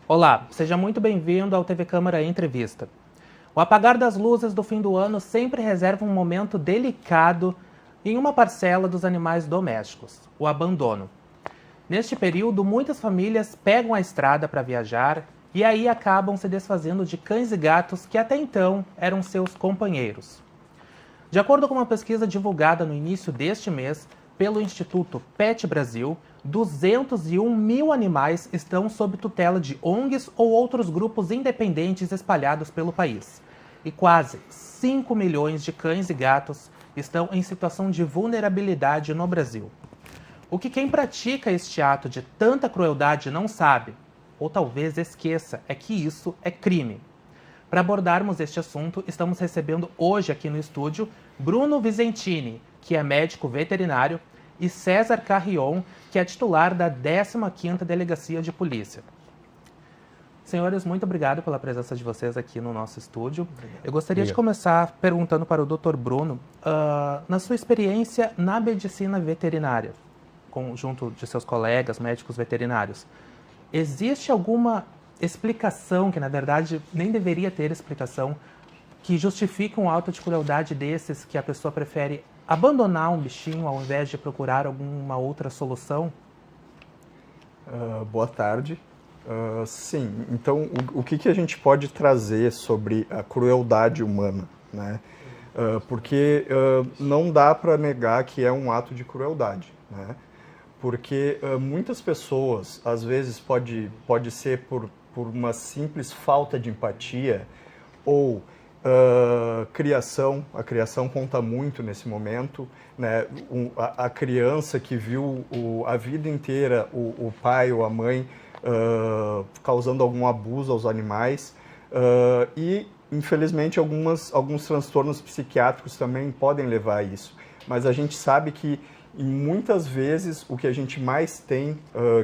Olá, seja muito bem-vindo ao TV Câmara Entrevista. O apagar das luzes do fim do ano sempre reserva um momento delicado em uma parcela dos animais domésticos, o abandono. Neste período, muitas famílias pegam a estrada para viajar e aí acabam se desfazendo de cães e gatos que até então eram seus companheiros. De acordo com uma pesquisa divulgada no início deste mês pelo Instituto Pet Brasil, 201 mil animais estão sob tutela de ONGs ou outros grupos independentes espalhados pelo país. E quase 5 milhões de cães e gatos estão em situação de vulnerabilidade no Brasil. O que quem pratica este ato de tanta crueldade não sabe, ou talvez esqueça, é que isso é crime. Para abordarmos este assunto, estamos recebendo hoje aqui no estúdio Bruno Visentini, que é médico veterinário, e César Carrion, que é titular da 15ª Delegacia de Polícia. Senhores, muito obrigado pela presença de vocês aqui no nosso estúdio. Eu gostaria de começar perguntando para o Dr. Bruno, na sua experiência na medicina veterinária, junto de seus colegas médicos veterinários, existe alguma explicação, que na verdade nem deveria ter explicação, que justifique um ato de crueldade desses, que a pessoa prefere abandonar um bichinho ao invés de procurar alguma outra solução? Boa tarde. Sim, então o que a gente pode trazer sobre a crueldade humana, né? Porque não dá para negar que é um ato de crueldade, né? Porque muitas pessoas, às vezes pode ser por uma simples falta de empatia ou a criação conta muito nesse momento, né? A criança que viu a vida inteira o pai ou a mãe causando algum abuso aos animais e, infelizmente, alguns transtornos psiquiátricos também podem levar a isso. Mas a gente sabe que, muitas vezes, o que a gente mais tem,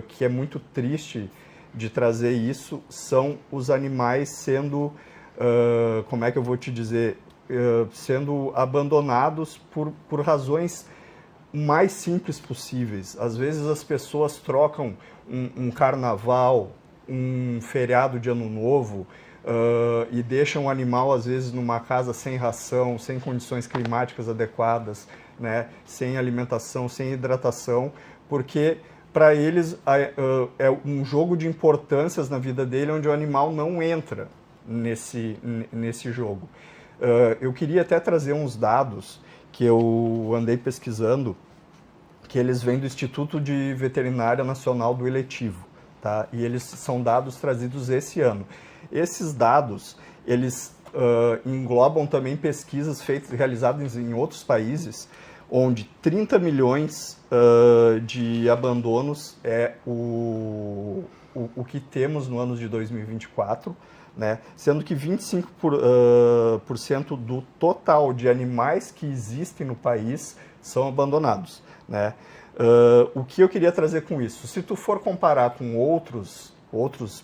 que é muito triste de trazer isso, são os animais sendo... como é que eu vou te dizer, sendo abandonados por razões mais simples possíveis. Às vezes as pessoas trocam um carnaval, um feriado de ano novo, e deixam o animal às vezes numa casa sem ração, sem condições climáticas adequadas, né, sem alimentação, sem hidratação, porque para eles é um jogo de importâncias na vida dele onde o animal não entra nesse jogo. Eu queria até trazer uns dados que eu andei pesquisando, que eles vêm do Instituto de Veterinária Nacional do Eletivo, tá? E eles são dados trazidos esse ano. Esses dados, eles englobam também pesquisas realizadas em outros países, onde 30 milhões de abandonos é o que temos no ano de 2024, né? Sendo que 25% do total de animais que existem no país são abandonados, né? O que eu queria trazer com isso? Se tu for comparar com outros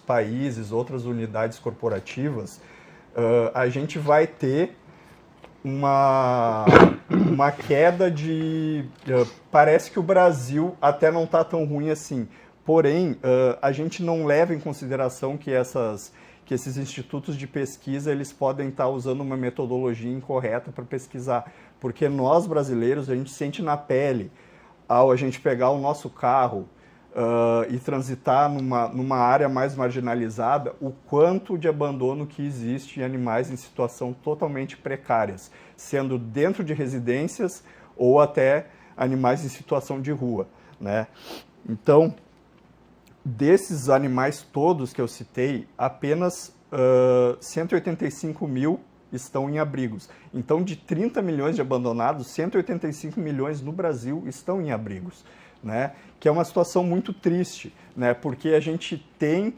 países, outras unidades corporativas, a gente vai ter uma queda de... parece que o Brasil até não está tão ruim assim, porém, a gente não leva em consideração que esses institutos de pesquisa eles podem estar usando uma metodologia incorreta para pesquisar, porque nós brasileiros, a gente sente na pele, ao a gente pegar o nosso carro e transitar numa área mais marginalizada, o quanto de abandono que existe em animais em situação totalmente precárias, sendo dentro de residências ou até animais em situação de rua, né? Então, desses animais todos que eu citei, apenas 185 mil estão em abrigos. Então, de 30 milhões de abandonados, 185 milhões no Brasil estão em abrigos, né? Que é uma situação muito triste, né? Porque a gente tem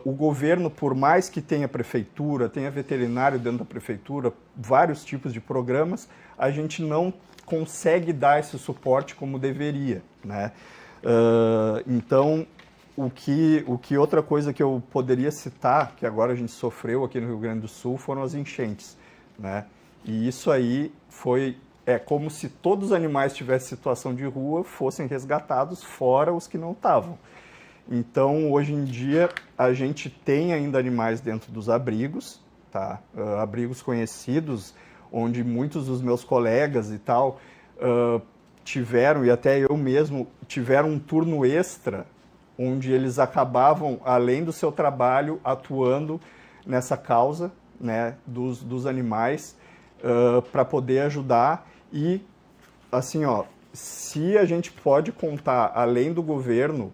o governo, por mais que tenha prefeitura, tenha veterinário dentro da prefeitura, vários tipos de programas, a gente não consegue dar esse suporte como deveria, né? Então, o que outra coisa que eu poderia citar, que agora a gente sofreu aqui no Rio Grande do Sul, foram as enchentes, né? E isso aí é como se todos os animais que tivessem situação de rua fossem resgatados, fora os que não estavam. Então, hoje em dia, a gente tem ainda animais dentro dos abrigos, tá? Abrigos conhecidos, onde muitos dos meus colegas e tal tiveram, e até eu mesmo, tiveram um turno extra, onde eles acabavam, além do seu trabalho, atuando nessa causa, né, dos animais, para poder ajudar. E, assim, ó, se a gente pode contar, além do governo,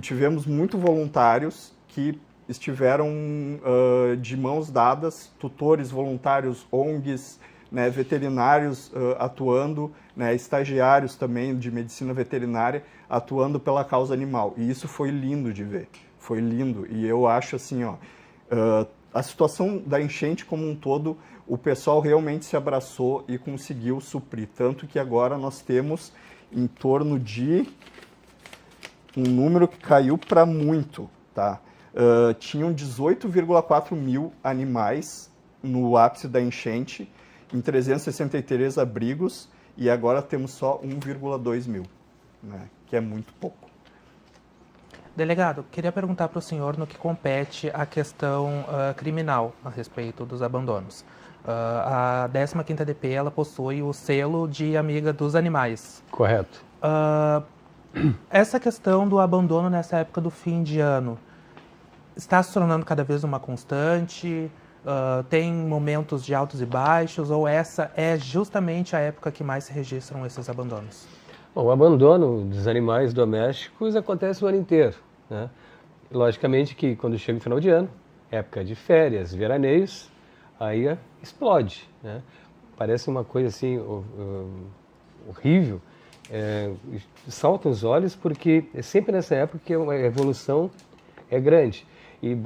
tivemos muito voluntários que estiveram de mãos dadas, tutores voluntários, ONGs, né, veterinários atuando, né, estagiários também de medicina veterinária atuando pela causa animal. E isso foi lindo de ver, foi lindo. E eu acho assim, ó, a situação da enchente como um todo, o pessoal realmente se abraçou e conseguiu suprir. Tanto que agora nós temos em torno de um número que caiu para muito, tá? Tinham 18,4 mil animais no ápice da enchente, em 363 abrigos, e agora temos só 1,2 mil, né? Que é muito pouco. Delegado, queria perguntar para o senhor no que compete a questão criminal a respeito dos abandonos. A 15ª DP ela possui o selo de amiga dos animais. Correto. Essa questão do abandono nessa época do fim de ano está se tornando cada vez uma constante? Tem momentos de altos e baixos? Ou essa é justamente a época que mais se registram esses abandonos? Bom, o abandono dos animais domésticos acontece o ano inteiro, né? Logicamente que quando chega o final de ano, época de férias, veraneios, aí explode, né? Parece uma coisa assim horrível. Saltam os olhos porque é sempre nessa época que a evolução é grande. E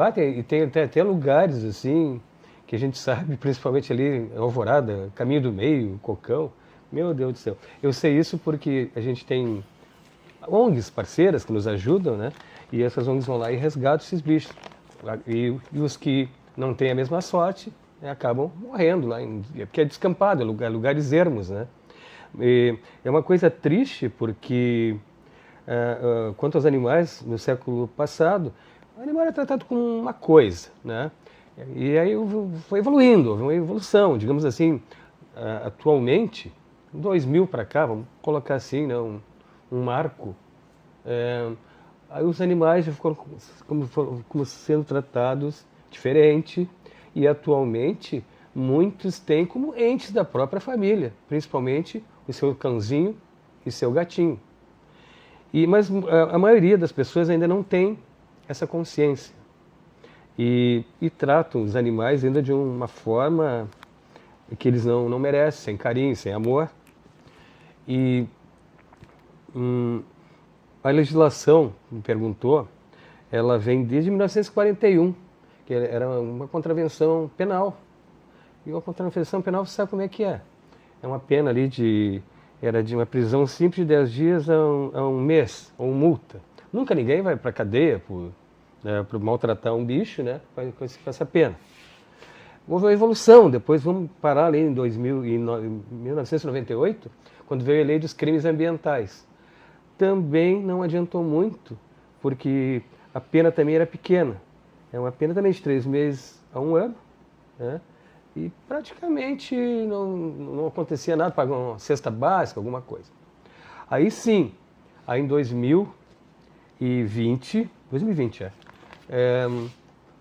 tem até lugares assim que a gente sabe, principalmente ali Alvorada, Caminho do Meio, Cocão. Meu Deus do céu. Eu sei isso porque a gente tem ONGs parceiras que nos ajudam, né? E essas ONGs vão lá e resgatam esses bichos. E os que não têm a mesma sorte, né, acabam morrendo lá, porque é descampado, é lugares ermos, né? E é uma coisa triste porque, quanto aos animais, no século passado, o animal era tratado como uma coisa, né? E aí foi evoluindo, houve uma evolução, digamos assim, atualmente, 2000 para cá, vamos colocar assim, né, um marco, aí os animais já foram como sendo tratados diferente e atualmente muitos têm como entes da própria família, principalmente o seu cãozinho e seu gatinho. Mas a maioria das pessoas ainda não tem essa consciência e tratam os animais ainda de uma forma que eles não merecem, sem carinho, sem amor. E a legislação, me perguntou, ela vem desde 1941, que era uma contravenção penal. E uma contravenção penal, você sabe como é que é? É uma pena ali era de uma prisão simples de 10 dias a um mês, ou multa. Nunca ninguém vai para a cadeia por maltratar um bicho, né, com essa pena. Houve uma evolução, depois vamos parar ali em 1998, quando veio a lei dos crimes ambientais. Também não adiantou muito, porque a pena também era pequena. É uma pena também de 3 meses a 1 ano, né? E praticamente não acontecia nada, pagar uma cesta básica, alguma coisa. Aí sim, aí em 2020,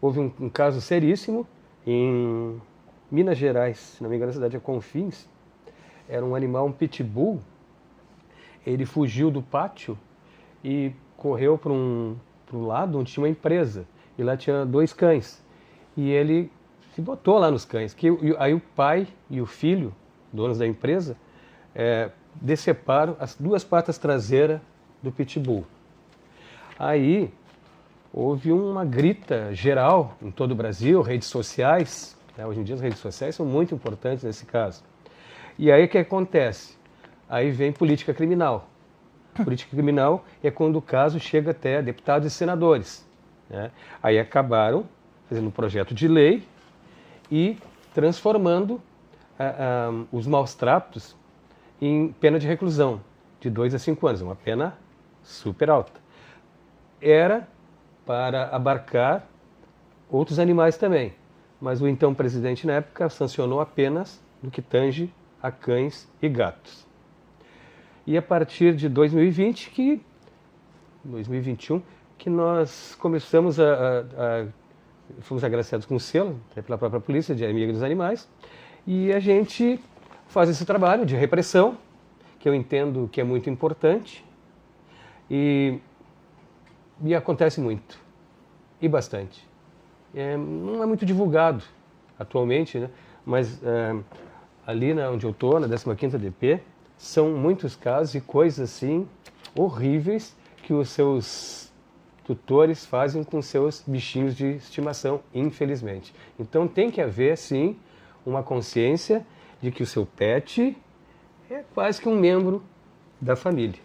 houve um caso seríssimo em Minas Gerais, se não me engano a cidade é Confins. Era um animal, um pitbull, ele fugiu do pátio e correu para um lado onde tinha uma empresa, e lá tinha 2 cães, e ele se botou lá nos cães, aí o pai e o filho, donos da empresa, deceparam as 2 patas traseiras do pitbull. Aí houve uma grita geral em todo o Brasil, redes sociais, né? Hoje em dia as redes sociais são muito importantes nesse caso. E aí o que acontece? Aí vem política criminal. Política criminal é quando o caso chega até deputados e senadores, né? Aí acabaram fazendo um projeto de lei e transformando os maus tratos em pena de reclusão, de 2 a 5 anos, uma pena super alta. era para abarcar outros animais também, mas o então presidente na época sancionou apenas no que tange a cães e gatos. E a partir de 2021, que nós começamos fomos agraciados com o selo, pela própria polícia, de Amigo dos Animais, e a gente faz esse trabalho de repressão, que eu entendo que é muito importante, e acontece muito, e bastante. Não é muito divulgado atualmente, né? Mas ali onde eu estou, na 15ª DP, são muitos casos e coisas assim horríveis que os seus tutores fazem com seus bichinhos de estimação, infelizmente. Então tem que haver, sim, uma consciência de que o seu pet é quase que um membro da família.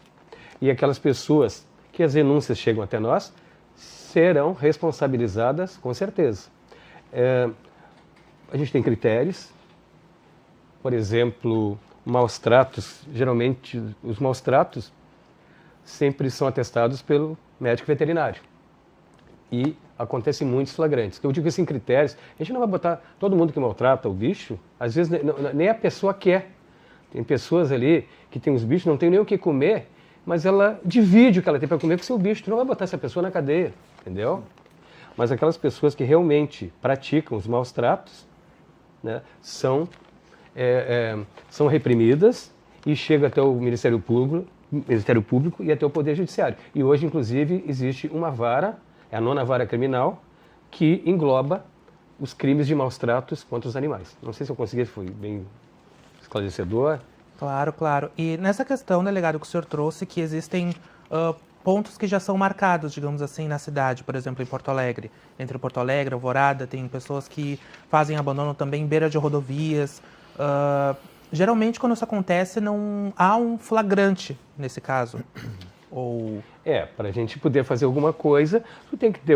E aquelas pessoas que as denúncias chegam até nós serão responsabilizadas, com certeza. A gente tem critérios, por exemplo, maus tratos. Geralmente, os maus tratos sempre são atestados pelo médico veterinário. E acontecem muitos flagrantes. Eu digo assim, critérios, a gente não vai botar todo mundo que maltrata o bicho, às vezes nem a pessoa quer. Tem pessoas ali que tem os bichos, não tem nem o que comer, mas ela divide o que ela tem para comer com o seu bicho. Tu não vai botar essa pessoa na cadeia, entendeu? Mas aquelas pessoas que realmente praticam os maus tratos, né, são reprimidas e chegam até o Ministério Público e até o Poder Judiciário. E hoje, inclusive, existe uma vara, é a 9ª Vara Criminal, que engloba os crimes de maus tratos contra os animais. Não sei se eu consegui, foi bem esclarecedor. Claro, claro. E nessa questão, delegado, que o senhor trouxe, que existem pontos que já são marcados, digamos assim, na cidade, por exemplo, em Porto Alegre. Entre Porto Alegre e Alvorada, tem pessoas que fazem abandono também em beira de rodovias. Geralmente, quando isso acontece, não há um flagrante nesse caso. Para a gente poder fazer alguma coisa, tu tem que ter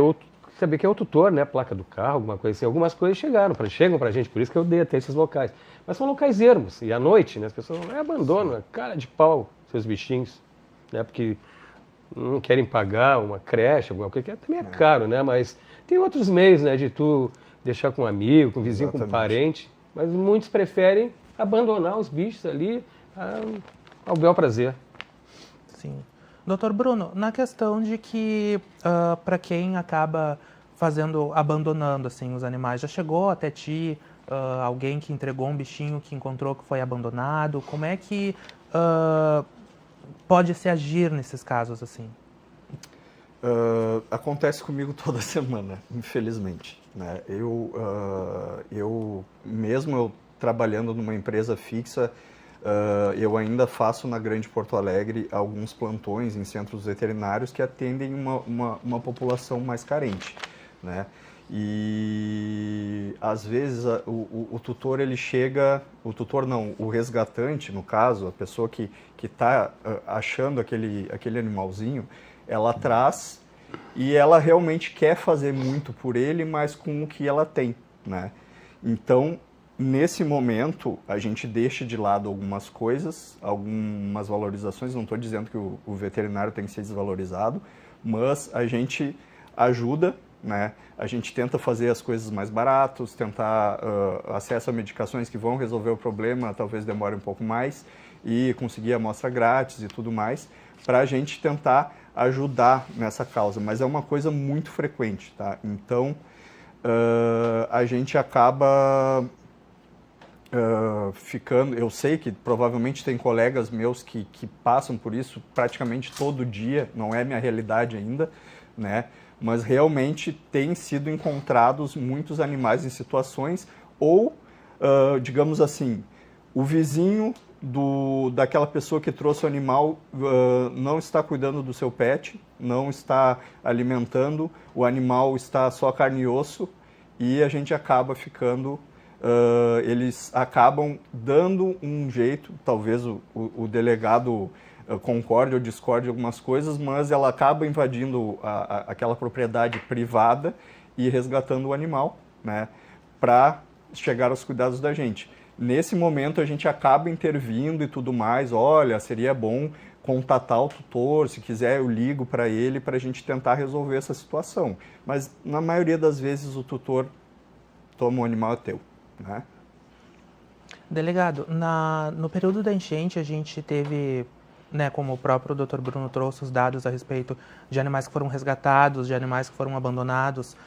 saber que é o tutor, né? Placa do carro, alguma coisa assim. Algumas coisas chegam pra gente, por isso que eu dei até esses locais. Mas são locais ermos. E à noite, né, as pessoas abandonam, cara de pau, seus bichinhos, né? Porque não querem pagar uma creche, alguma coisa, que também é caro, né? Mas tem outros meios, né? De tu deixar com um amigo, com um vizinho, com um parente. Mas muitos preferem abandonar os bichos ali ao bel prazer. Sim. Doutor Bruno, na questão de que para quem acaba abandonando assim, os animais, já chegou até ti alguém que entregou um bichinho que encontrou que foi abandonado? Como é que pode se agir nesses casos assim? Acontece comigo toda semana, infelizmente, né? Eu mesmo trabalhando numa empresa fixa, eu ainda faço na Grande Porto Alegre alguns plantões em centros veterinários que atendem uma população mais carente, né? E às vezes o tutor ele chega, o tutor não, o resgatante no caso, a pessoa que está achando aquele animalzinho, ela traz e ela realmente quer fazer muito por ele, mas com o que ela tem, né? Então, nesse momento, a gente deixa de lado algumas coisas, algumas valorizações, não estou dizendo que o veterinário tem que ser desvalorizado, mas a gente ajuda, né? A gente tenta fazer as coisas mais baratas, tentar acesso a medicações que vão resolver o problema, talvez demore um pouco mais, e conseguir amostra grátis e tudo mais, para a gente tentar ajudar nessa causa, mas é uma coisa muito frequente, tá? Então, a gente acaba ficando... Eu sei que provavelmente tem colegas meus que passam por isso praticamente todo dia, não é minha realidade ainda, né? Mas realmente tem sido encontrados muitos animais em situações, ou, digamos assim, o vizinho daquela pessoa que trouxe o animal não está cuidando do seu pet, não está alimentando, o animal está só carne e osso, e a gente acaba ficando... eles acabam dando um jeito, talvez o delegado concorde ou discorde de algumas coisas, mas ela acaba invadindo aquela propriedade privada e resgatando o animal, né, para chegar aos cuidados da gente. Nesse momento a gente acaba intervindo e tudo mais, olha, seria bom contatar o tutor, se quiser eu ligo para ele para a gente tentar resolver essa situação. Mas na maioria das vezes o tutor toma o animal é teu, né? Delegado, no período da enchente a gente teve, né, como o próprio Dr. Bruno trouxe os dados a respeito de animais que foram resgatados, de animais que foram abandonados.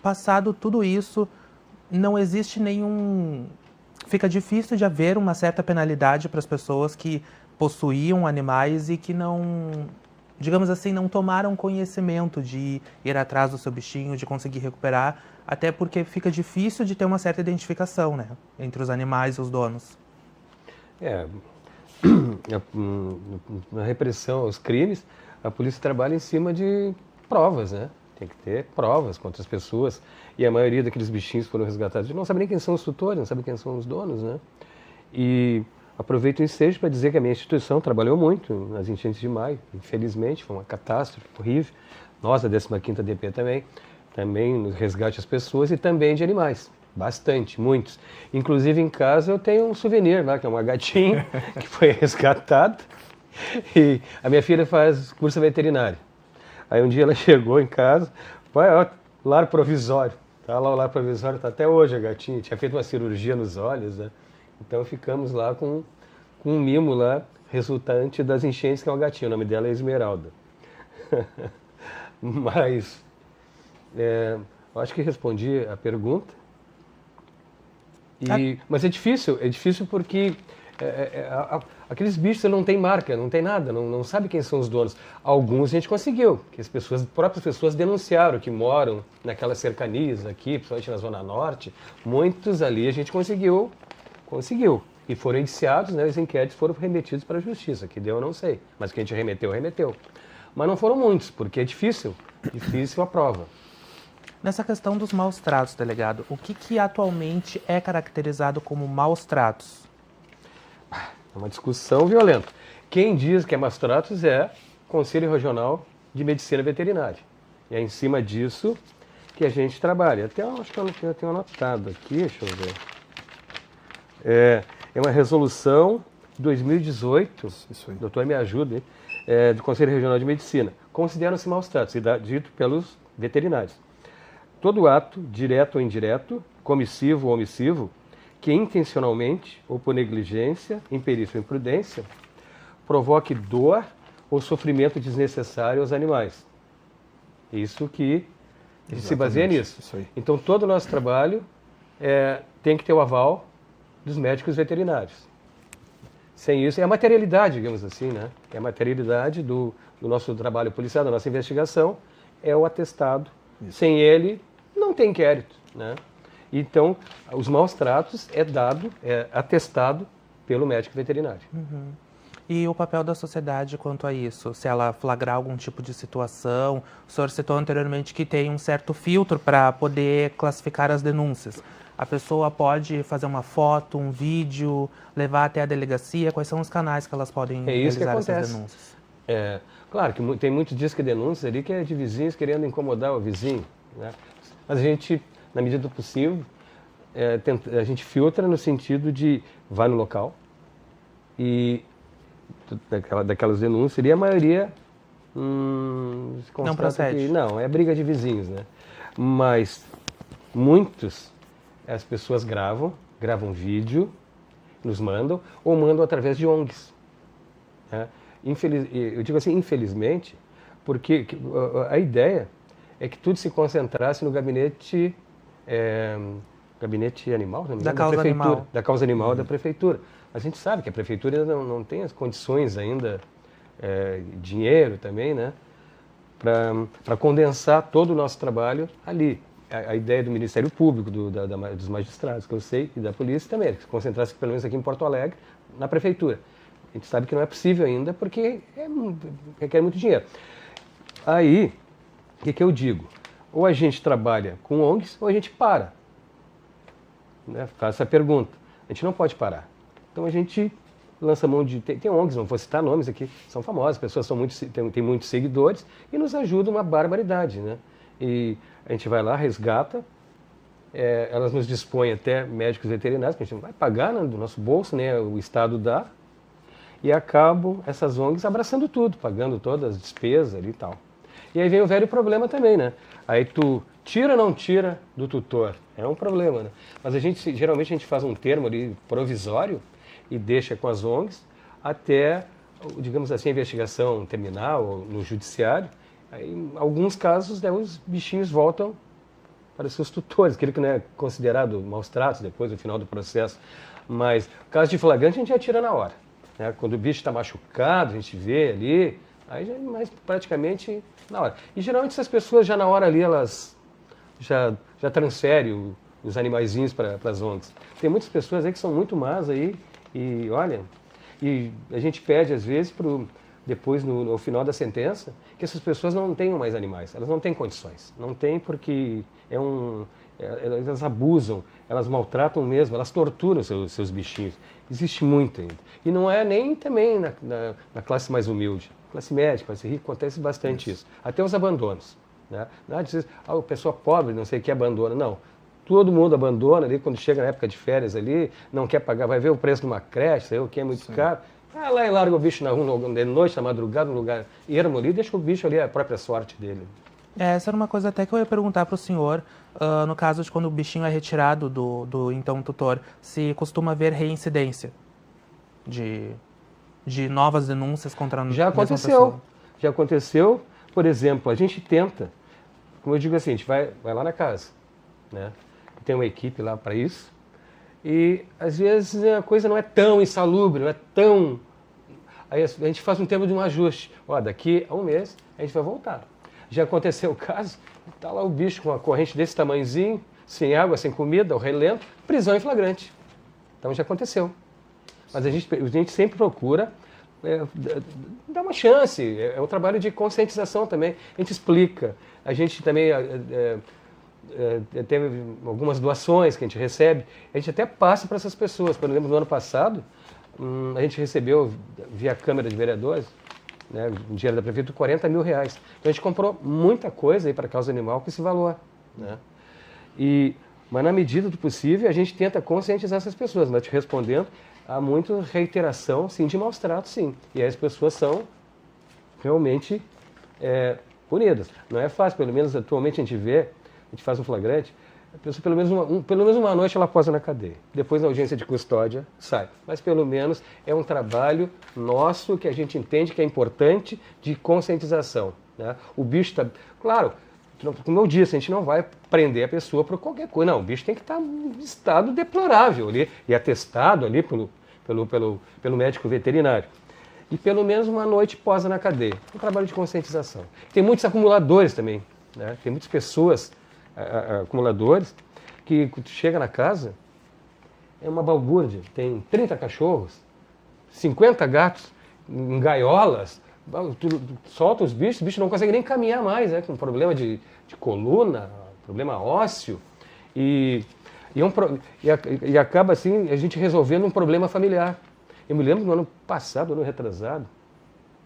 Passado tudo isso, não existe nenhum... Fica difícil de haver uma certa penalidade para as pessoas que possuíam animais e que não, digamos assim, não tomaram conhecimento de ir atrás do seu bichinho, de conseguir recuperar, até porque fica difícil de ter uma certa identificação, né, entre os animais e os donos. Na repressão aos crimes, a polícia trabalha em cima de provas, né? Tem que ter provas contra as pessoas. E a maioria daqueles bichinhos que foram resgatados não sabe nem quem são os tutores, não sabe quem são os donos, né? E aproveito o ensejo para dizer que a minha instituição trabalhou muito nas enchentes de maio. Infelizmente, foi uma catástrofe horrível. Nós, da 15ª DP também no resgate das pessoas e também de animais. Bastante, muitos. Inclusive, em casa, eu tenho um souvenir lá, que é uma gatinha que foi resgatada. E a minha filha faz curso veterinário. Aí um dia ela chegou em casa, pai, ó, lar provisório. Tá lá o lar provisório, tá até hoje a gatinha. Tinha feito uma cirurgia nos olhos, né? Então ficamos lá com um mimo lá, resultante das enchentes, que é uma gatinha. O nome dela é Esmeralda. Mas, eu acho que respondi a pergunta. Mas é difícil porque aqueles bichos não tem marca, não tem nada, não sabe quem são os donos. Alguns a gente conseguiu, que as próprias pessoas denunciaram que moram naquelas cercanias aqui, principalmente na Zona Norte. Muitos ali a gente conseguiu. E foram indiciados, né, os inquéritos foram remetidos para a justiça, que deu eu não sei, mas que a gente remeteu. Mas não foram muitos, porque é difícil a prova. Nessa questão dos maus tratos, delegado, o que atualmente é caracterizado como maus tratos? É uma discussão violenta. Quem diz que é maus tratos é o Conselho Regional de Medicina Veterinária. E é em cima disso que a gente trabalha. Até acho que eu tenho anotado aqui, deixa eu ver. É uma resolução de 2018, Isso aí. doutor me ajuda, hein? Do Conselho Regional de Medicina. Consideram-se maus tratos, dito pelos veterinários. Todo ato, direto ou indireto, comissivo ou omissivo, que intencionalmente ou por negligência, imperícia ou imprudência, provoque dor ou sofrimento desnecessário aos animais. Isso que a gente se baseia nisso. Isso aí. Então, todo o nosso trabalho tem que ter o aval dos médicos veterinários. Sem isso, é a materialidade, digamos assim, né? É a materialidade do nosso trabalho policial, da nossa investigação, é o atestado. Isso. Sem ele, não tem inquérito, né? Então, os maus tratos é atestado pelo médico veterinário. Uhum. E o papel da sociedade quanto a isso? Se ela flagrar algum tipo de situação, o senhor citou anteriormente que tem um certo filtro para poder classificar as denúncias. A pessoa pode fazer uma foto, um vídeo, levar até a delegacia? Quais são os canais que elas podem realizar essas denúncias? Claro que tem muitos dias que denúncias ali que é de vizinhos querendo incomodar o vizinho, né? Mas a gente, na medida do possível, a gente filtra no sentido de vai no local e daquelas denúncias, e a maioria não procede. Não, é briga de vizinhos, né? Mas muitos, as pessoas gravam vídeo, nos mandam, ou mandam através de ONGs. Né? Eu digo assim, infelizmente, porque a ideia é que tudo se concentrasse no gabinete animal, da causa animal. Da causa animal da prefeitura. A gente sabe que a prefeitura não tem as condições ainda, dinheiro também, né, para condensar todo o nosso trabalho ali. A ideia do Ministério Público, dos magistrados, que eu sei, e da polícia também, é que se concentrasse pelo menos aqui em Porto Alegre, na prefeitura. A gente sabe que não é possível ainda, porque requer muito dinheiro. Aí, o que eu digo? Ou a gente trabalha com ONGs, ou a gente para. Né? Faz essa pergunta. A gente não pode parar. Então a gente lança mão de... Tem ONGs, não vou citar nomes aqui, são famosas, as pessoas têm muitos seguidores e nos ajudam uma barbaridade, né? E a gente vai lá, resgata, elas nos dispõem até médicos veterinários, que a gente não vai pagar, né, do nosso bolso, né, o Estado dá, E acabam essas ONGs abraçando tudo, pagando todas as despesas ali e tal. E aí vem o velho problema também, né? Aí tu tira ou não tira do tutor? É um problema, né? Mas geralmente a gente faz um termo ali provisório e deixa com as ONGs até, digamos assim, a investigação terminar ou no judiciário. Aí, em alguns casos, né, os bichinhos voltam para os seus tutores, aquele que não é considerado maus tratos depois, no final do processo. Mas, caso de flagrante, a gente já tira na hora. Né? Quando o bicho está machucado, a gente vê ali, aí já é mais praticamente na hora. E geralmente essas pessoas já na hora ali, elas já transferem os animaizinhos para as ONGs. Tem muitas pessoas aí que são muito más aí, e olha, e a gente pede às vezes depois no final da sentença que essas pessoas não tenham mais animais, elas não têm condições, não têm porque elas abusam, elas maltratam mesmo, elas torturam seus bichinhos. Existe muito ainda. E não é nem também na classe mais humilde. Classe média, classe rica, acontece bastante isso. Até os abandonos. Né? Não diz, a pessoa pobre, não sei o que, abandona. Não. Todo mundo abandona ali quando chega na época de férias ali, não quer pagar, vai ver o preço de uma creche, sei o que é muito caro. Vai lá e larga o bicho na rua, de noite, na madrugada, num lugar ermo ali, deixa o bicho ali, a própria sorte dele. Essa era uma coisa até que eu ia perguntar para o senhor, no caso de quando o bichinho é retirado do então tutor, se costuma haver reincidência de novas denúncias contra a mesma pessoa. Já aconteceu, por exemplo, a gente tenta, como eu digo assim, a gente vai lá na casa, né? Tem uma equipe lá para isso, e às vezes a coisa não é tão insalubre, não é tão... Aí a gente faz um termo de um ajuste. Ó, daqui a um mês a gente vai voltar. Já aconteceu o caso, tá lá o bicho com uma corrente desse tamanhozinho, sem água, sem comida, ao relento, prisão em flagrante. Então já aconteceu. Mas a gente sempre procura dar uma chance, é um trabalho de conscientização também. A gente explica, a gente também teve algumas doações que a gente recebe, a gente até passa para essas pessoas. Por exemplo, no ano passado, a gente recebeu, via Câmara de Vereadores, né, o dinheiro da prefeitura, 40 mil reais. Então a gente comprou muita coisa aí para a causa animal com esse valor. Né? Mas na medida do possível a gente tenta conscientizar essas pessoas, mas te respondendo, há muita reiteração, sim, de maus tratos, sim. E aí as pessoas são realmente punidas. Não é fácil, pelo menos atualmente a gente faz um flagrante, a pessoa pelo menos uma noite ela posa na cadeia. Depois na audiência de custódia sai. Mas pelo menos é um trabalho nosso que a gente entende que é importante de conscientização. Né? O bicho está... Claro, como eu disse, a gente não vai prender a pessoa por qualquer coisa. Não, o bicho tem que estar em estado deplorável ali, e atestado ali pelo médico veterinário. E pelo menos uma noite posa na cadeia. Um trabalho de conscientização. Tem muitos acumuladores também. Né? Tem muitas pessoas... acumuladores, que chega na casa, é uma balbúrdia, tem 30 cachorros, 50 gatos em gaiolas, solta os bichos não consegue nem caminhar mais, né, com problema de coluna, problema ósseo, e acaba assim a gente resolvendo um problema familiar. Eu me lembro no ano passado, ano retrasado,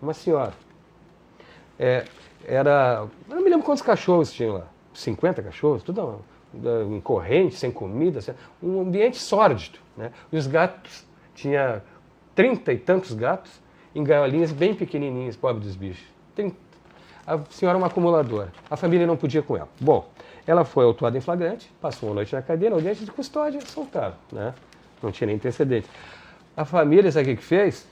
uma senhora, eu não me lembro quantos cachorros tinham lá, 50 cachorros, tudo em corrente, sem comida, um ambiente sórdido. Né? E os gatos, tinha 30 e tantos gatos em gaiolinhas bem pequenininhas, pobres dos bichos. A senhora é uma acumuladora, a família não podia com ela. Bom, ela foi autuada em flagrante, passou uma noite na cadeia, na audiência de custódia, soltaram. Né? Não tinha nem antecedente. A família, sabe o que fez?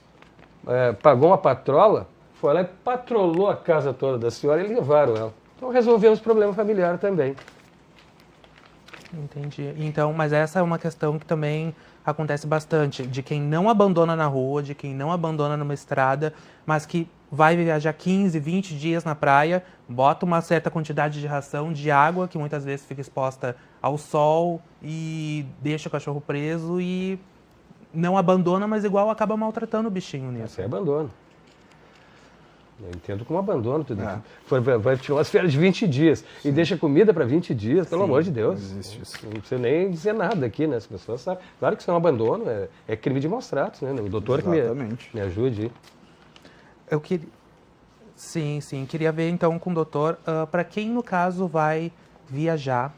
Pagou uma patrola, foi lá e patrolou a casa toda da senhora e levaram ela. Então resolvemos o problema familiar também. Entendi. Então, mas essa é uma questão que também acontece bastante, de quem não abandona na rua, de quem não abandona numa estrada, mas que vai viajar 15, 20 dias na praia, bota uma certa quantidade de ração, de água, que muitas vezes fica exposta ao sol e deixa o cachorro preso e não abandona, mas igual acaba maltratando o bichinho nisso. Isso é abandono. Eu entendo como abandono. Vai tirar umas férias de 20 dias e deixa comida para 20 dias, pelo amor de Deus. Existe isso. Não precisa nem dizer nada aqui, né? As pessoas sabem. Claro que isso é um abandono, é crime de maus tratos, né? O doutor Exatamente. que me ajude. Eu queria... Sim. Queria ver então com o doutor, para quem no caso vai viajar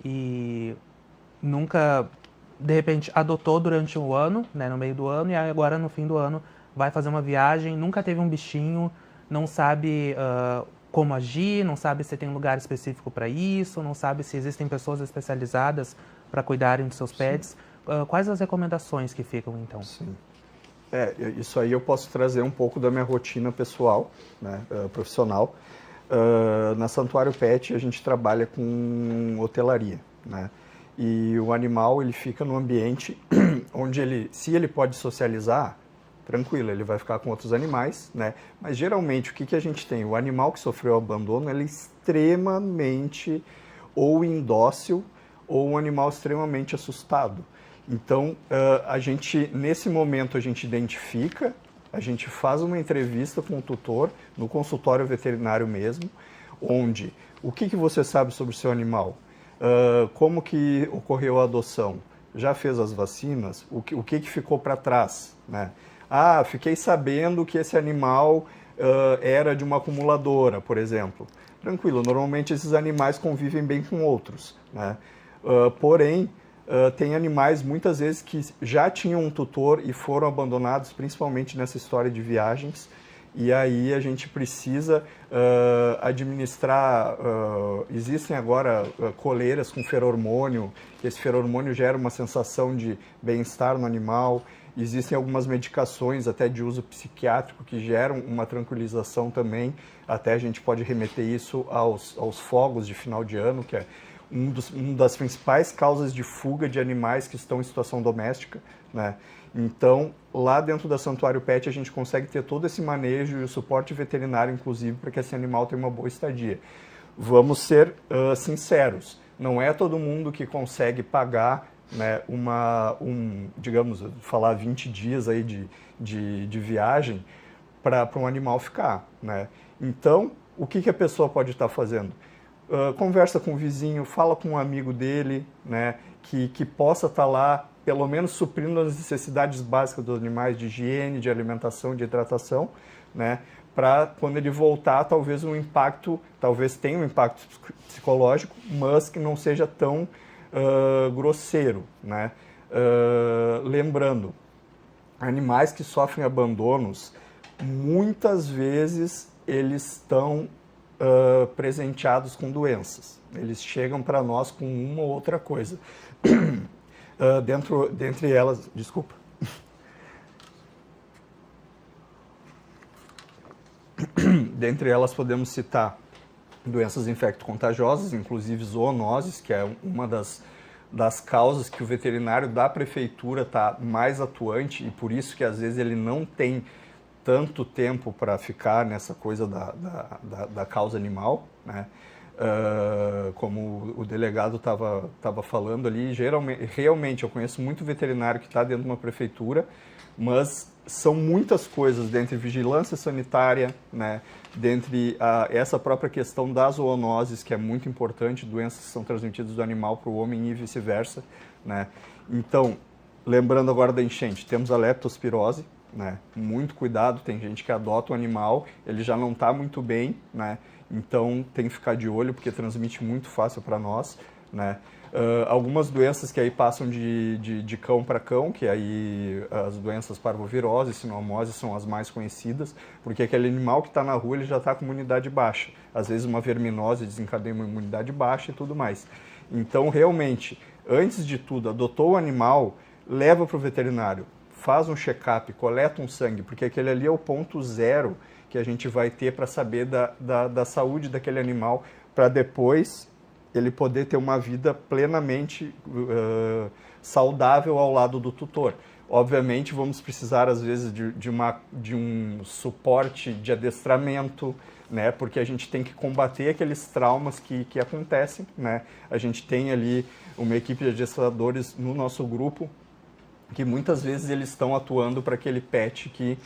e nunca, de repente, adotou durante um ano, né, no meio do ano, e agora no fim do ano vai fazer uma viagem, nunca teve um bichinho, não sabe como agir, não sabe se tem um lugar específico para isso, não sabe se existem pessoas especializadas para cuidarem dos seus pets. Quais as recomendações que ficam, então? Sim. Isso aí eu posso trazer um pouco da minha rotina pessoal, né, profissional. Na Santuário Pet a gente trabalha com hotelaria, né? E o animal ele fica no ambiente onde se ele pode socializar, tranquilo, ele vai ficar com outros animais, né? Mas geralmente o que a gente tem? O animal que sofreu abandono ele é extremamente ou indócil ou um animal extremamente assustado. Então, nesse momento a gente identifica, a gente faz uma entrevista com o tutor no consultório veterinário mesmo, onde o que você sabe sobre o seu animal? Como que ocorreu a adoção? Já fez as vacinas? O que ficou para trás, né? Fiquei sabendo que esse animal era de uma acumuladora, por exemplo. Tranquilo, normalmente esses animais convivem bem com outros, né? Porém, tem animais muitas vezes que já tinham um tutor e foram abandonados, principalmente nessa história de viagens. E aí a gente precisa administrar. Existem agora coleiras com feromônio, esse feromônio gera uma sensação de bem-estar no animal. Existem algumas medicações até de uso psiquiátrico que geram uma tranquilização também. Até a gente pode remeter isso aos fogos de final de ano, que é uma das principais causas de fuga de animais que estão em situação doméstica, né? Então, lá dentro da Santuário Pet, a gente consegue ter todo esse manejo e o suporte veterinário, inclusive, para que esse animal tenha uma boa estadia. Vamos ser sinceros, não é todo mundo que consegue pagar, né, digamos, falar 20 dias aí de viagem para um animal ficar, né? Então, o que a pessoa pode estar fazendo? Conversa com o vizinho, fala com um amigo dele, né, que possa estar lá, pelo menos suprindo as necessidades básicas dos animais, de higiene, de alimentação, de hidratação, né, para quando ele voltar, talvez tenha um impacto psicológico, mas que não seja tão grosseiro, né? Lembrando, animais que sofrem abandonos, muitas vezes eles estão presenteados com doenças. Eles chegam para nós com uma ou outra coisa. Dentre elas, desculpa. Dentre elas podemos citar doenças infecto-contagiosas, inclusive zoonoses, que é uma das causas que o veterinário da prefeitura está mais atuante e por isso que às vezes ele não tem tanto tempo para ficar nessa coisa da causa animal, né? Como o delegado estava falando ali, realmente eu conheço muito veterinário que está dentro de uma prefeitura, mas são muitas coisas, dentre vigilância sanitária, né? Dentre essa própria questão das zoonoses, que é muito importante, doenças que são transmitidas do animal para o homem e vice-versa, né? Então, lembrando agora da enchente, temos a leptospirose, né? Muito cuidado, tem gente que adota o animal, ele já não está muito bem, né? Então tem que ficar de olho porque transmite muito fácil para nós, né? Algumas doenças que aí passam de cão para cão, que aí as doenças parvovirose, sinomose são as mais conhecidas, porque aquele animal que está na rua ele já está com imunidade baixa. Às vezes uma verminose desencadeia uma imunidade baixa e tudo mais. Então realmente, antes de tudo, adotou o animal, leva para o veterinário, faz um check-up, coleta um sangue, porque aquele ali é o ponto zero que a gente vai ter para saber da saúde daquele animal, para depois ele poder ter uma vida plenamente saudável ao lado do tutor. Obviamente, vamos precisar, às vezes, de um suporte de adestramento, né? Porque a gente tem que combater aqueles traumas que acontecem, né? A gente tem ali uma equipe de adestradores no nosso grupo, que muitas vezes eles estão atuando para aquele pet que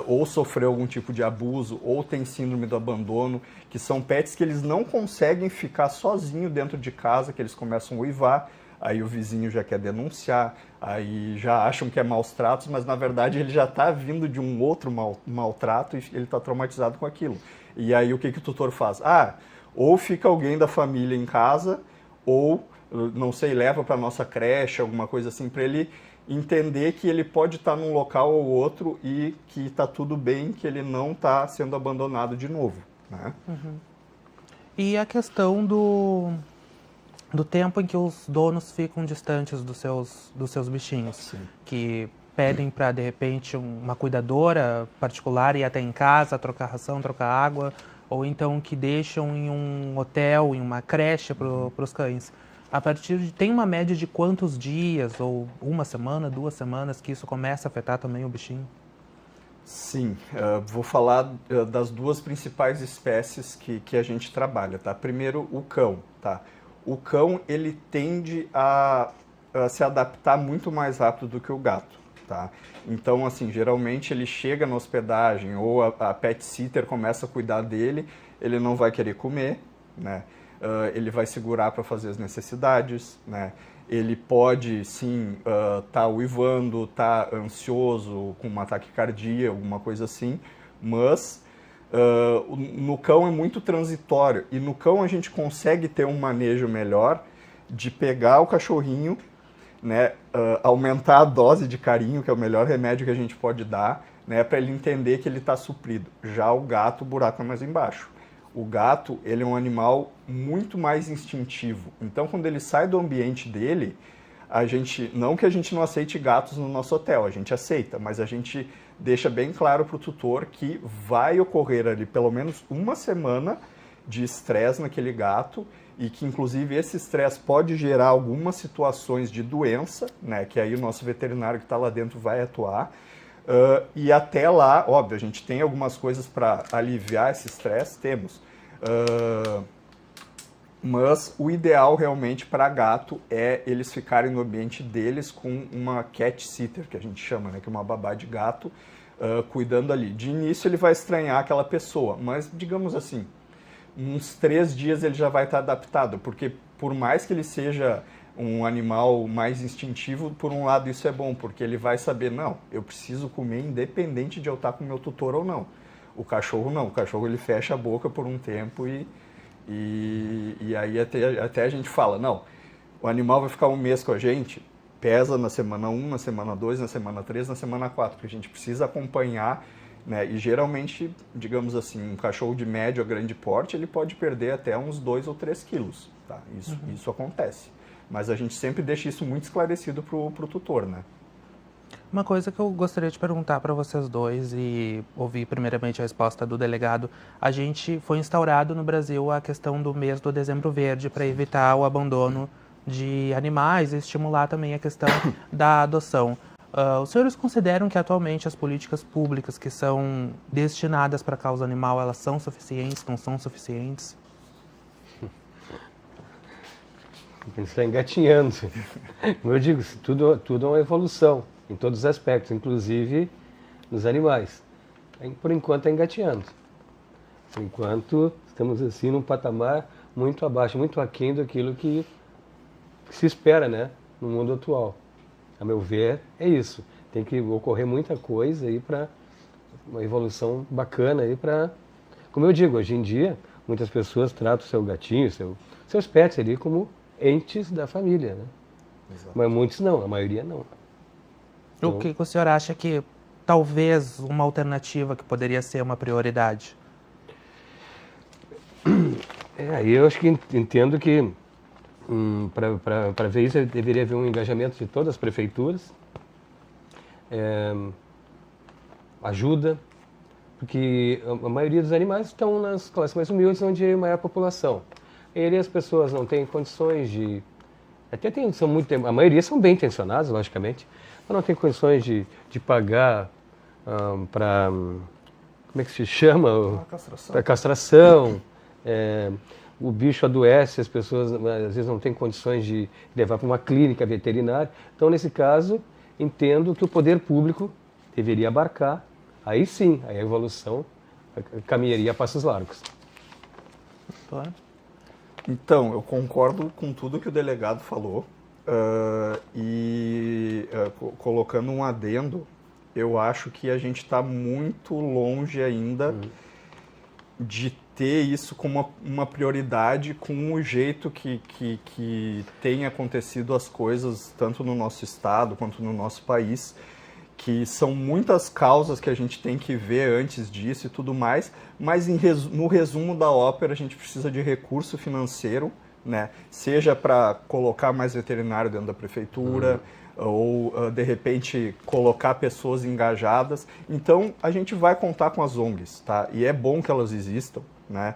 ou sofreu algum tipo de abuso, ou tem síndrome do abandono, que são pets que eles não conseguem ficar sozinho dentro de casa, que eles começam a uivar, aí o vizinho já quer denunciar, aí já acham que é maus tratos, mas na verdade ele já está vindo de um outro maltrato e ele está traumatizado com aquilo. E aí o que o tutor faz? Ou fica alguém da família em casa, ou, não sei, leva para a nossa creche, alguma coisa assim, para ele entender que ele pode estar num local ou outro e que está tudo bem, que ele não está sendo abandonado de novo, né? E a questão do tempo em que os donos ficam distantes dos seus bichinhos, Sim. que pedem para, de repente, uma cuidadora particular ir até em casa, trocar ração, trocar água, ou então que deixam em um hotel, em uma creche para os cães. Tem uma média de quantos dias, ou uma semana, 2 semanas, que isso começa a afetar também o bichinho? Sim, vou falar das duas principais espécies que a gente trabalha, tá? Primeiro, o cão, tá? O cão, ele tende a se adaptar muito mais rápido do que o gato, tá? Então, assim, geralmente ele chega na hospedagem ou a pet sitter começa a cuidar dele, ele não vai querer comer, né? Ele vai segurar para fazer as necessidades, né? Ele pode, sim, tá uivando, tá ansioso, com uma taquicardia, alguma coisa assim, mas no cão é muito transitório. E no cão a gente consegue ter um manejo melhor de pegar o cachorrinho, né, aumentar a dose de carinho, que é o melhor remédio que a gente pode dar, né, para ele entender que ele está suprido. Já o gato, o buraco é mais embaixo. O gato, ele é um animal muito mais instintivo. Então, quando ele sai do ambiente dele, não que a gente não aceite gatos no nosso hotel, a gente aceita, mas a gente deixa bem claro para o tutor que vai ocorrer ali pelo menos uma semana de estresse naquele gato e que, inclusive, esse estresse pode gerar algumas situações de doença, né, que aí o nosso veterinário que está lá dentro vai atuar. E até lá, óbvio, a gente tem algumas coisas para aliviar esse estresse, temos. Mas o ideal realmente para gato é eles ficarem no ambiente deles com uma cat sitter, que a gente chama, né, que é uma babá de gato, cuidando ali. De início ele vai estranhar aquela pessoa, mas digamos assim, uns 3 dias ele já vai estar adaptado, porque por mais que ele seja um animal mais instintivo, por um lado isso é bom, porque ele vai saber, não, eu preciso comer independente de eu estar com o meu tutor ou não. O cachorro não, o cachorro ele fecha a boca por um tempo e aí até a gente fala, não, o animal vai ficar um mês com a gente, pesa na semana 1, na semana 2, na semana 3, na semana 4, porque a gente precisa acompanhar, né? E geralmente, digamos assim, um cachorro de médio a grande porte, ele pode perder até uns 2 ou 3 quilos, tá? Isso acontece. Mas a gente sempre deixa isso muito esclarecido pro tutor, né? Uma coisa que eu gostaria de perguntar para vocês dois e ouvir primeiramente a resposta do delegado. Foi instaurado no Brasil a questão do mês do Dezembro Verde para evitar o abandono de animais e estimular também a questão da adoção. Os senhores consideram que atualmente as políticas públicas que são destinadas para a causa animal, elas são suficientes, não são suficientes? A gente está engatinhando. Como eu digo, tudo é uma evolução, em todos os aspectos, inclusive nos animais. Por enquanto está engatinhando. Por enquanto estamos assim num patamar muito abaixo, muito aquém daquilo que se espera, né, no mundo atual. A meu ver, é isso. Tem que ocorrer muita coisa aí para uma evolução bacana aí para... Como eu digo, hoje em dia, muitas pessoas tratam o seu gatinho, seus pets ali como entes da família, né? Exato. Mas muitos não, a maioria não. Então, o que o senhor acha que talvez uma alternativa que poderia ser uma prioridade? Aí eu acho que entendo que para ver isso deveria haver um engajamento de todas as prefeituras, ajuda, porque a maioria dos animais estão nas classes mais humildes, onde é a maior população. E as pessoas não têm condições de... a maioria são bem intencionadas, logicamente, mas não tem condições de pagar para... Como é que se chama? Para castração. O bicho adoece, as pessoas às vezes não têm condições de levar para uma clínica veterinária. Então, nesse caso, entendo que o poder público deveria abarcar. Aí sim, aí a evolução caminharia a passos largos. Claro. Então, eu concordo com tudo que o delegado falou colocando um adendo, eu acho que a gente está muito longe ainda de ter isso como uma prioridade com o jeito que tem acontecido as coisas, tanto no nosso estado quanto no nosso país, que são muitas causas que a gente tem que ver antes disso e tudo mais, mas no resumo da ópera a gente precisa de recurso financeiro, né? Seja para colocar mais veterinário dentro da prefeitura, ou de repente colocar pessoas engajadas. Então a gente vai contar com as ONGs, tá? E é bom que elas existam, né?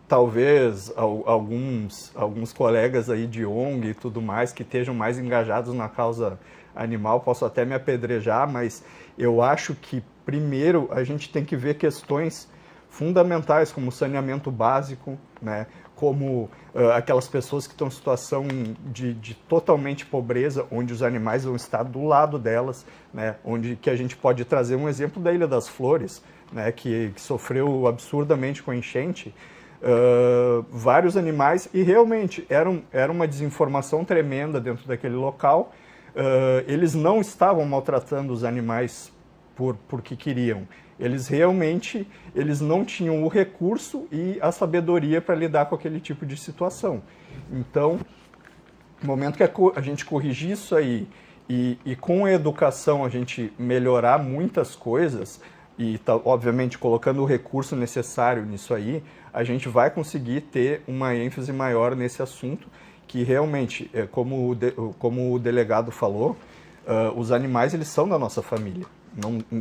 Talvez alguns colegas aí de ONG e tudo mais que estejam mais engajados na causa animal possam até me apedrejar, mas eu acho que primeiro a gente tem que ver questões fundamentais como saneamento básico, né? Como aquelas pessoas que estão em situação de totalmente pobreza, onde os animais vão estar do lado delas, né? Onde que a gente pode trazer um exemplo da Ilha das Flores, né? Que sofreu absurdamente com a enchente, vários animais, e realmente era uma desinformação tremenda dentro daquele local. Eles não estavam maltratando os animais porque queriam. Eles realmente não tinham o recurso e a sabedoria para lidar com aquele tipo de situação. Então, no momento que a gente corrigir isso aí e com a educação a gente melhorar muitas coisas, e obviamente colocando o recurso necessário nisso aí, a gente vai conseguir ter uma ênfase maior nesse assunto, que realmente, como o delegado falou, os animais eles são da nossa família.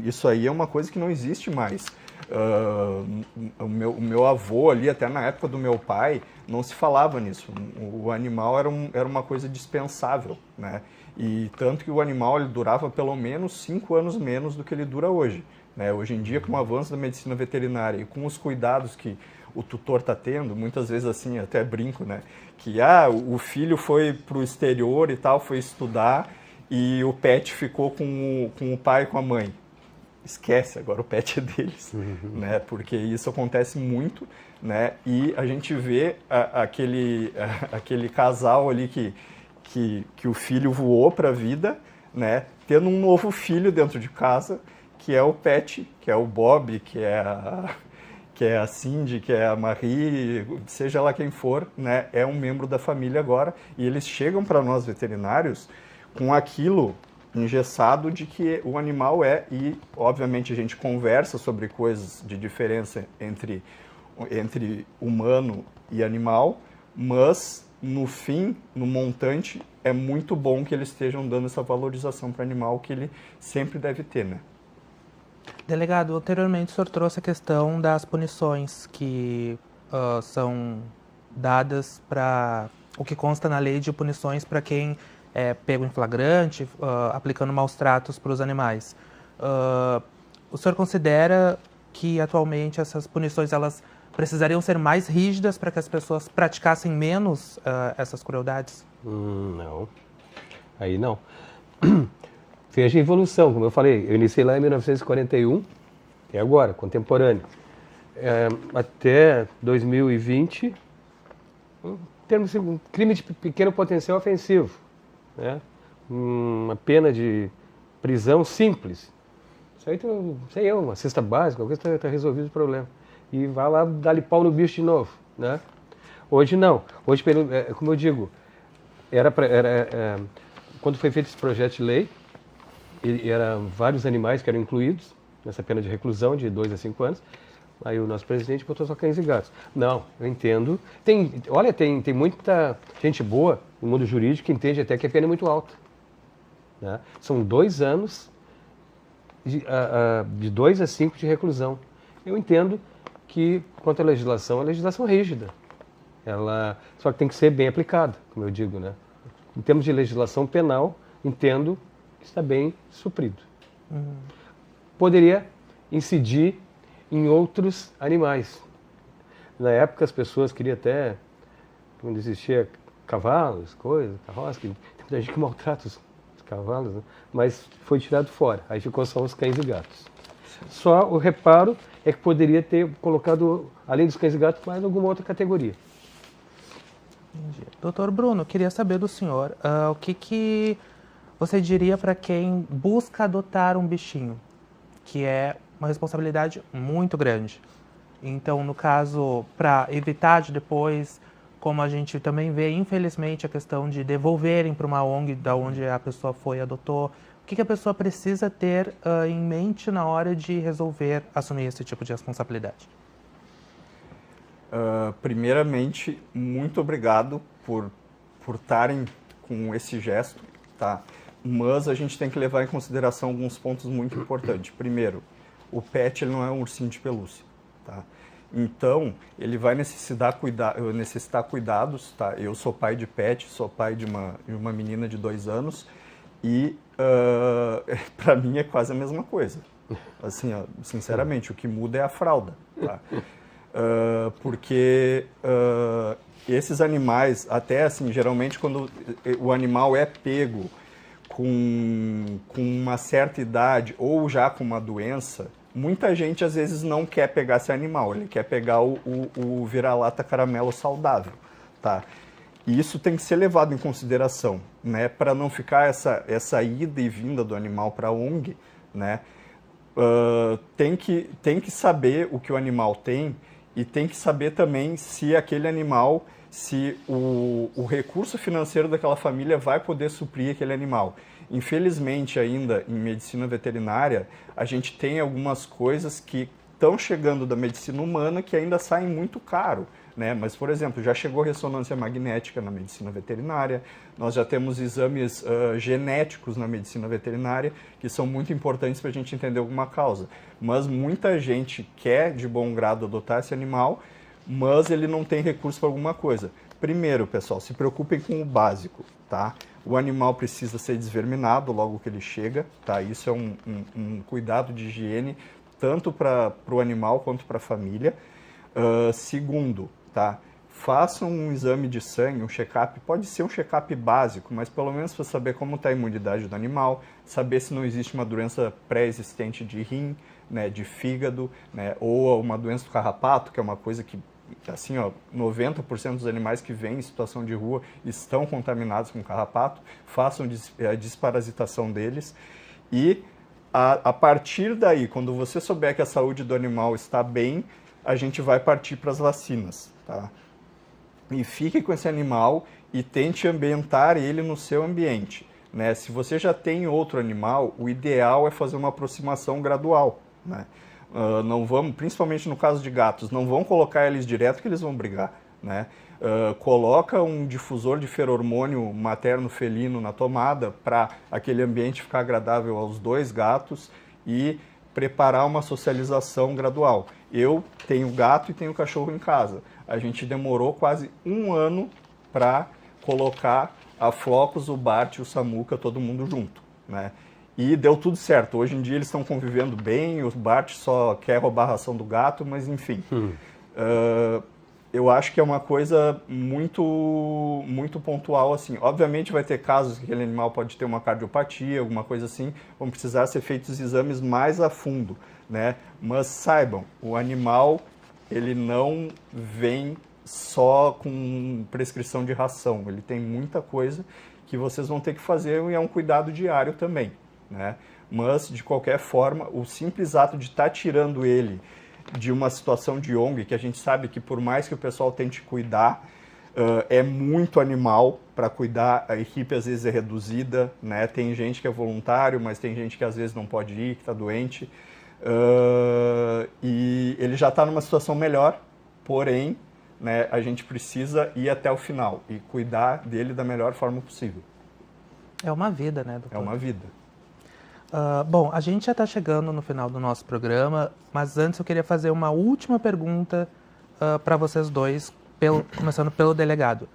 Isso aí é uma coisa que não existe mais. O meu avô ali, até na época do meu pai, não se falava nisso. O animal era uma coisa dispensável, né? E tanto que o animal ele durava pelo menos 5 anos menos do que ele dura hoje, né? Hoje em dia, com o avanço da medicina veterinária e com os cuidados que o tutor está tendo, muitas vezes assim, até brinco, né? Que o filho foi para o exterior e tal, foi estudar, e o pet ficou com o pai e com a mãe. Esquece, agora o pet é deles, né? Porque isso acontece muito, né? E a gente vê aquele casal ali que o filho voou para a vida, né? Tendo um novo filho dentro de casa, que é o pet, que é o Bob, que é a Cindy, que é a Marie, seja lá quem for, né? É um membro da família agora, e eles chegam para nós veterinários com aquilo engessado de que o animal e obviamente a gente conversa sobre coisas de diferença entre humano e animal, mas no fim, no montante, é muito bom que eles estejam dando essa valorização para o animal que ele sempre deve ter, né? Delegado, anteriormente o senhor trouxe a questão das punições que são dadas para o que consta na lei de punições para quem é pego em flagrante, aplicando maus tratos para os animais. O senhor considera que atualmente essas punições elas precisariam ser mais rígidas para que as pessoas praticassem menos essas crueldades? Não, aí não. Veja a evolução, como eu falei, eu iniciei lá em 1941, e agora, contemporâneo. Até 2020, em termos de um crime de pequeno potencial ofensivo, né? Uma pena de prisão simples. Isso aí tem uma cesta básica, qualquer coisa está resolvido o problema. E vai lá dar-lhe pau no bicho de novo, né? Hoje não. Hoje, como eu digo, quando foi feito esse projeto de lei, eram vários animais que eram incluídos nessa pena de reclusão de 2 a 5 anos. Aí o nosso presidente botou só cães e gatos. Não, eu entendo. Tem muita gente boa no mundo jurídico que entende até que a pena é muito alta, né? São 2 anos de 2 a 5 de reclusão. Eu entendo que, quanto à legislação, a legislação é rígida. Só que tem que ser bem aplicada, como eu digo, né? Em termos de legislação penal, entendo que está bem suprido. Poderia incidir em outros animais. Na época, as pessoas queriam até, quando existia cavalos, carroças, tem muita gente que maltrata os cavalos, né? Mas foi tirado fora. Aí ficou só os cães e gatos. Só o reparo é que poderia ter colocado, além dos cães e gatos, mais alguma outra categoria. Entendi. Doutor Bruno, queria saber do senhor o que você diria para quem busca adotar um bichinho, que é uma responsabilidade muito grande. Então, no caso, para evitar de depois, como a gente também vê, infelizmente, a questão de devolverem para uma ONG da onde a pessoa foi e adotou, o que a pessoa precisa ter em mente na hora de resolver assumir esse tipo de responsabilidade? Primeiramente, muito obrigado por estarem com esse gesto, tá? Mas a gente tem que levar em consideração alguns pontos muito importantes. Primeiro, o pet ele não é um ursinho de pelúcia, tá? Então, ele vai necessitar cuidados, tá? Eu sou pai de pet, sou pai de uma menina de 2 anos e para mim é quase a mesma coisa. Assim, ó, sinceramente, o que muda é a fralda, tá? Porque esses animais, até assim, geralmente quando o animal é pego com uma certa idade ou já com uma doença, muita gente às vezes não quer pegar esse animal, ele quer pegar o vira-lata caramelo saudável, tá? E isso tem que ser levado em consideração, né? Para não ficar essa ida e vinda do animal para a ONG, né? Tem que saber o que o animal tem e tem que saber também se aquele animal, se o recurso financeiro daquela família vai poder suprir aquele animal. Infelizmente, ainda em medicina veterinária, a gente tem algumas coisas que estão chegando da medicina humana que ainda saem muito caro, né? Mas, por exemplo, já chegou ressonância magnética na medicina veterinária, nós já temos exames genéticos na medicina veterinária que são muito importantes para a gente entender alguma causa. Mas muita gente quer, de bom grado, adotar esse animal, mas ele não tem recurso para alguma coisa. Primeiro, pessoal, se preocupem com o básico, tá? O animal precisa ser desverminado logo que ele chega, tá? Isso é um cuidado de higiene, tanto para o animal quanto para a família. Segundo, tá? Façam um exame de sangue, um check-up, pode ser um check-up básico, mas pelo menos para saber como está a imunidade do animal, saber se não existe uma doença pré-existente de rim, né, de fígado, né, ou uma doença do carrapato, que é uma coisa que, assim, ó, 90% dos animais que vêm em situação de rua estão contaminados com carrapato, façam a desparasitação deles e a partir daí, quando você souber que a saúde do animal está bem, a gente vai partir para as vacinas, tá? E fique com esse animal e tente ambientar ele no seu ambiente, né? Se você já tem outro animal, o ideal é fazer uma aproximação gradual, né? Não vamos, principalmente no caso de gatos, não vão colocar eles direto que eles vão brigar, né? Coloca um difusor de feromônio materno-felino na tomada para aquele ambiente ficar agradável aos 2 gatos e preparar uma socialização gradual. Eu tenho gato e tenho cachorro em casa. A gente demorou quase 1 ano para colocar a Flocos, o Bart e o Samuca, todo mundo junto, né? E deu tudo certo. Hoje em dia eles estão convivendo bem, o Bart só quer roubar a ração do gato, mas enfim. Eu acho que é uma coisa muito, muito pontual, assim. Obviamente vai ter casos que aquele animal pode ter uma cardiopatia, alguma coisa assim, vão precisar ser feitos exames mais a fundo, né? Mas saibam, o animal, ele não vem só com prescrição de ração, ele tem muita coisa que vocês vão ter que fazer e é um cuidado diário também, né? Mas, de qualquer forma, o simples ato de estar tirando ele de uma situação de ONG, que a gente sabe que por mais que o pessoal tente cuidar, é muito animal para cuidar, a equipe às vezes é reduzida, né? Tem gente que é voluntário, mas tem gente que às vezes não pode ir, que está doente, e ele já está numa situação melhor, porém, né, a gente precisa ir até o final e cuidar dele da melhor forma possível. É uma vida, né, doutor? É uma vida. Bom, a gente já está chegando no final do nosso programa, mas antes eu queria fazer uma última pergunta para vocês dois, começando pelo delegado.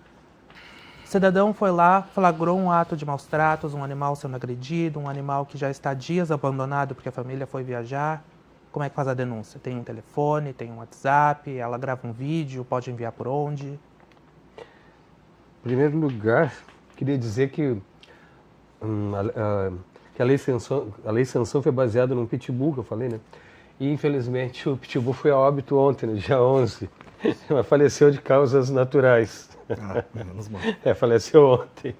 O cidadão foi lá, flagrou um ato de maus tratos, um animal sendo agredido, um animal que já está há dias abandonado porque a família foi viajar. Como é que faz a denúncia? Tem um telefone, tem um WhatsApp, ela grava um vídeo, pode enviar por onde? Em primeiro lugar, queria dizer que a lei Sansão foi baseada num pitbull, que eu falei, né? E, infelizmente, o pitbull foi a óbito ontem, no dia 11. Mas faleceu de causas naturais. Menos mal. Faleceu ontem.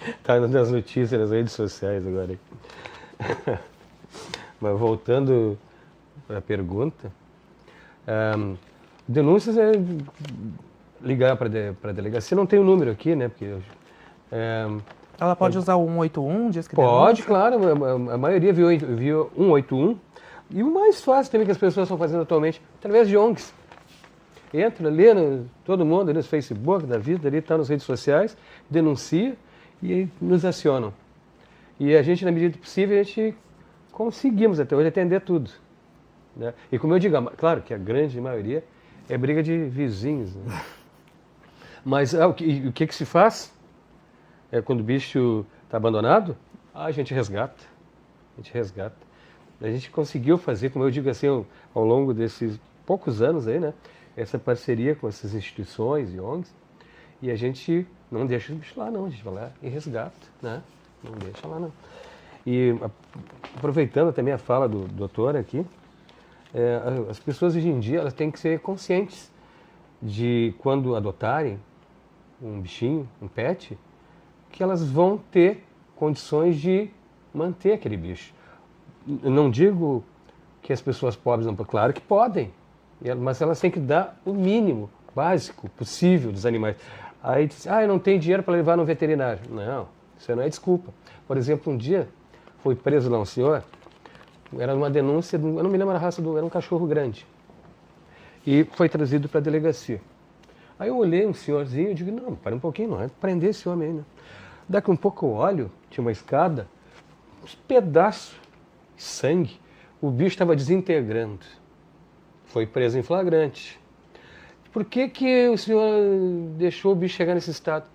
Está nas notícias, nas redes sociais agora. Mas voltando para a pergunta, Denúncias é ligar para a delegacia. Não tem o número aqui, né? Porque Ela pode usar o 181, diz que pode, denúncia? claro. A maioria viu 181. E o mais fácil também que as pessoas estão fazendo atualmente, através de ONGs. Entra ali, todo mundo ali no Facebook da vida, ali está nas redes sociais, denuncia e aí nos acionam. E a gente, na medida do possível, a gente conseguimos até hoje atender tudo. Né? E como eu digo, claro que a grande maioria é briga de vizinhos. Né? Mas o que se faz? Quando o bicho está abandonado, a gente resgata. A gente conseguiu fazer, como eu digo assim, ao longo desses poucos anos aí, né? Essa parceria com essas instituições e ONGs, e a gente não deixa o bicho lá não, a gente vai lá e resgata, né? Não deixa lá não. E aproveitando também a fala do doutor aqui, as pessoas hoje em dia elas têm que ser conscientes de quando adotarem um bichinho, um pet, que elas vão ter condições de manter aquele bicho. Eu não digo que as pessoas pobres não, claro que podem, mas elas têm que dar o mínimo básico possível dos animais. Aí diz, eu não tenho dinheiro para levar no veterinário. Não, isso não é desculpa. Por exemplo, um dia foi preso lá um senhor, era uma denúncia, eu não me lembro a raça, era um cachorro grande. E foi trazido para a delegacia. Aí eu olhei um senhorzinho e digo, não, para um pouquinho, não é prender esse homem aí, né? Daqui um pouco eu olho, tinha uma escada, uns pedaços de sangue, o bicho estava desintegrando. Foi preso em flagrante. Por que o senhor deixou o bicho chegar nesse estado?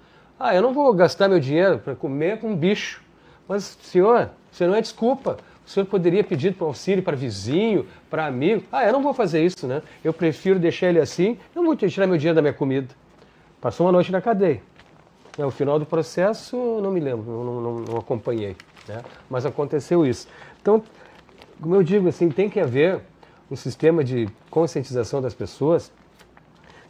Eu não vou gastar meu dinheiro para comer com um bicho. Mas, senhor, isso não é desculpa. O senhor poderia pedir para auxílio para vizinho, para amigo. Eu não vou fazer isso, né? Eu prefiro deixar ele assim, eu não vou tirar meu dinheiro da minha comida. Passou uma noite na cadeia. O final do processo, não me lembro, não acompanhei. Né? Mas aconteceu isso. Então, como eu digo, assim, tem que haver um sistema de conscientização das pessoas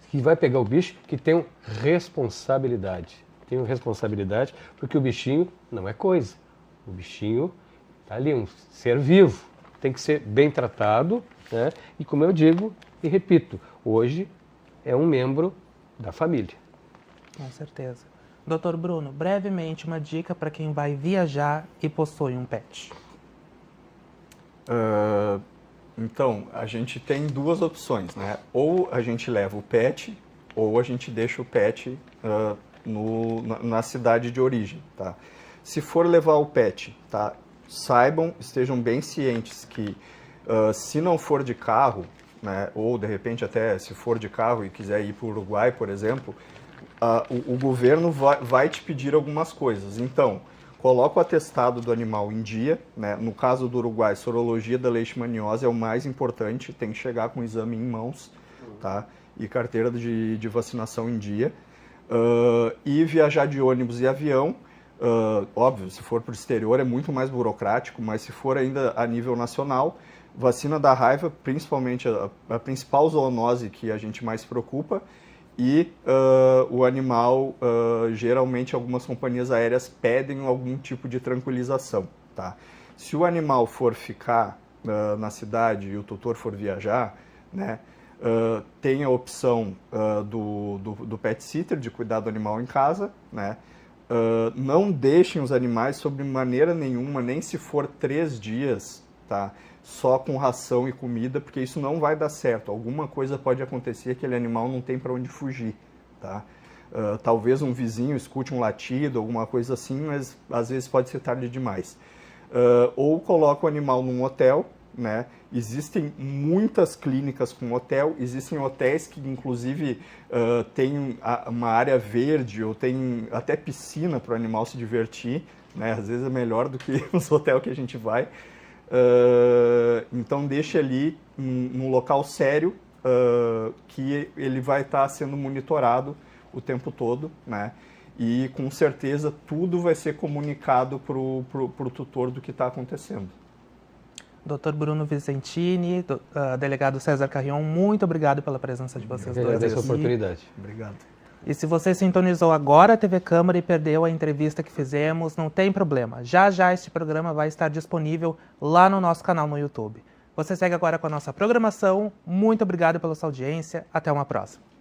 que vai pegar o bicho, que tenham responsabilidade. Tenham responsabilidade, porque o bichinho não é coisa. O bichinho está ali, um ser vivo. Tem que ser bem tratado, né? E como eu digo e repito, hoje é um membro da família. Com certeza. Doutor Bruno, brevemente uma dica para quem vai viajar e possui um pet. Então, a gente tem duas opções, né? Ou a gente leva o pet, ou a gente deixa o pet na cidade de origem, tá? Se for levar o pet, tá? Estejam bem cientes que se não for de carro, né? Ou de repente até se for de carro e quiser ir para o Uruguai, por exemplo, o governo vai te pedir algumas coisas. Então, coloca o atestado do animal em dia, né? No caso do Uruguai, sorologia da leishmaniose é o mais importante, tem que chegar com o exame em mãos, tá? E carteira de vacinação em dia. E viajar de ônibus e avião, óbvio, se for para o exterior é muito mais burocrático, mas se for ainda a nível nacional, vacina da raiva, principalmente a principal zoonose que a gente mais se preocupa, e o animal, geralmente algumas companhias aéreas pedem algum tipo de tranquilização, tá? Se o animal for ficar na cidade e o tutor for viajar, né, tem a opção do pet sitter, de cuidar do animal em casa, né? Não deixem os animais sob maneira nenhuma, nem se for 3 dias, tá? Só com ração e comida, porque isso não vai dar certo. Alguma coisa pode acontecer, aquele animal não tem para onde fugir, tá? Talvez um vizinho escute um latido, alguma coisa assim, mas às vezes pode ser tarde demais. Ou coloca o animal num hotel, né? Existem muitas clínicas com hotel, existem hotéis que inclusive têm uma área verde ou tem até piscina para o animal se divertir, né? Às vezes é melhor do que os hotéis que a gente vai. Então deixe ali num local sério, que ele vai estar sendo monitorado o tempo todo, né? E com certeza tudo vai ser comunicado pro tutor do que está acontecendo. Dr. Bruno Vicentini, delegado César Carrion, muito obrigado pela presença de vocês dois aqui. Essa oportunidade. Obrigado. E se você sintonizou agora a TV Câmara e perdeu a entrevista que fizemos, não tem problema. Já já este programa vai estar disponível lá no nosso canal no YouTube. Você segue agora com a nossa programação. Muito obrigado pela sua audiência. Até uma próxima.